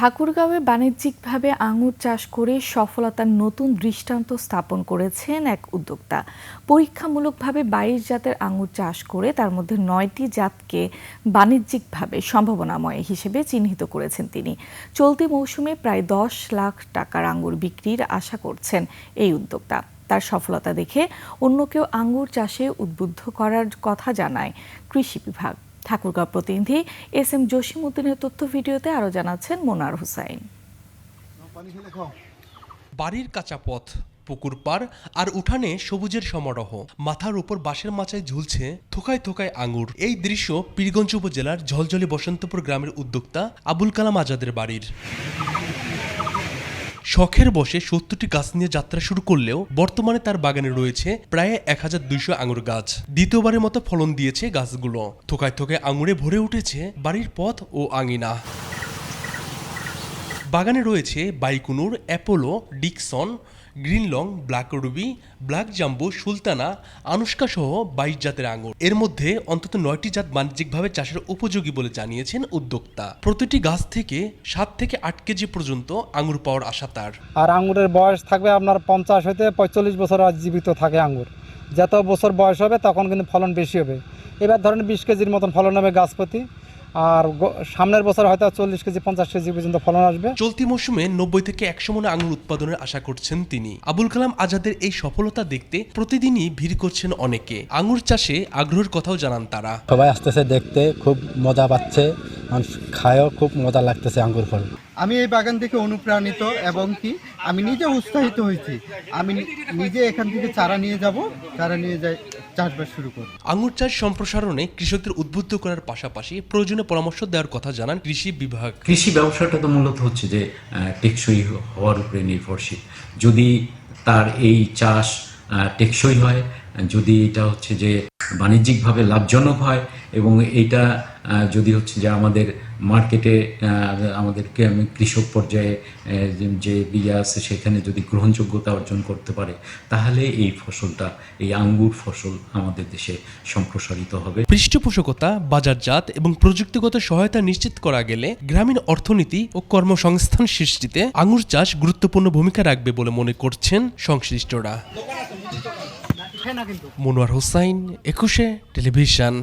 ঠাকুরগাঁওয়ে বাণিজ্যিকভাবে আঙুর চাষ করে সফলতার নতুন দৃষ্টান্ত স্থাপন করেছেন এক উদ্যোক্তা। পরীক্ষামূলকভাবে ২২ জাতের আঙুর চাষ করে তার মধ্যে ৯টি জাতকে বাণিজ্যিকভাবে সম্ভাবনাময় হিসেবে চিহ্নিত করেছেন তিনি। চলতি মৌসুমে প্রায় ১০ লাখ টাকার আঙুর বিক্রির আশা করছেন এই উদ্যোক্তা। তার সফলতা দেখে অন্য কেউ আঙুর চাষে উদ্বুদ্ধ করার কথা জানায় কৃষি বিভাগ। ঠাকুরগাঁও প্রতিনিধি এস.এম. জসিমউদ্দিনের তথ্য ভিডিওতে আরো জানাচ্ছেন মোনার হুসাইন। বাড়ির কাঁচা পথ, পুকুর পাড় আর উঠানে সবুজের সমারোহ, মাথার উপর বাঁশের মাচায় ঝুলছে থোকায় থোকায় আঙুর। এই দৃশ্য পীরগঞ্জ উপজেলার ঝলঝলি বসন্তপুর গ্রামের উদ্যোক্তা আবুল কালাম আজাদের বাড়ির। শখের বসে ৭০টি গাছ নিয়ে যাত্রা শুরু করলেও বর্তমানে তার বাগানে রয়েছে প্রায় ১,২০০ আঙুর গাছ। দ্বিতীয়বারের মতো ফলন দিয়েছে গাছগুলো। থোকায় থোকায় আঙুরে ভরে উঠেছে বাড়ির পথ ও আঙিনা। বাগানে রয়েছে Baikonur, Apollo, Dixon, green long, black ruby, black Jambu, Sultana, Anushka সহ ২২ জাতের আঙুর। এর মধ্যে অন্তত ৯টি জাত বাণিজ্যিকভাবে চাষের উপযোগী বলে জানিয়েছেন উদ্যোক্তা। প্রতিটি গাছ থেকে ৭ থেকে ৮ কেজি পর্যন্ত আঙুর পাওয়ার আশা তার। আর আঙুরের বয়স থাকবে আপনার ৫০ হতে ৪৫ বছর জীবিত থাকে আঙুর। যত বছর বয়স হবে তখন কিন্তু ফলন বেশি হবে। এবার ধরেন ২০ কেজির মতন ফলন হবে গাছ প্রতি, আর সামনের বছর হয়তো ৪০ কেজি ৫০ কেজি পর্যন্ত ফলন আসবে। চলতি মৌসুমে ৯০ থেকে ১০০ মণ আঙুর উৎপাদনের আশা করছেন তিনি। আবুল কালাম আজাদের এই সফলতা দেখতে প্রতিদিনই ভিড় করছেন অনেকে। আঙুর চাষে আগ্রহের কথাও জানান তারা। সবাই আসতেছে দেখতে, খুব মজা পাচ্ছে, মানুষ খায়ও, খুব মজা লাগতেছে আঙ্গুর ফল। আমি এই বাগান থেকে অনুপ্রাণিত এবং কি আমি নিজে উৎসাহিত হয়েছি। আমি নিজে এখান থেকে চারা নিয়ে যাই চাষবাস শুরু করব। আঙুর চাষ সম্প্রসারণে কৃষকদের উদ্বুদ্ধ করার পাশাপাশি প্রয়োজনীয় পরামর্শ দেওয়ার কথা জানান কৃষি বিভাগ। কৃষি ব্যবসাটা তো মূলত হচ্ছে যে টেকসই হওয়ার উপরে নির্ভরশীল। যদি তার এই চাষ টেকসই হয়, যদি এটা হচ্ছে যে বাণিজ্যিকভাবে লাভজনক হয় এবং এইটা যদি হচ্ছে যে আমাদের মার্কেটে আমাদের কৃষক পর্যায়ে যে বিয়ে আছে সেখানে যদি গ্রহণযোগ্যতা অর্জন করতে পারে, তাহলে এই ফসলটা, এই আঙ্গুর ফসল আমাদের দেশে সম্প্রসারিত হবে। পৃষ্ঠপোষকতা, বাজারজাত এবং প্রযুক্তিগত সহায়তা নিশ্চিত করা গেলে গ্রামীণ অর্থনীতি ও কর্মসংস্থান সৃষ্টিতে আঙুর চাষ গুরুত্বপূর্ণ ভূমিকা রাখবে বলে মনে করছেন সংশ্লিষ্টরা। মনোয়ার হোসাইন, ২১ টেলিভিশন।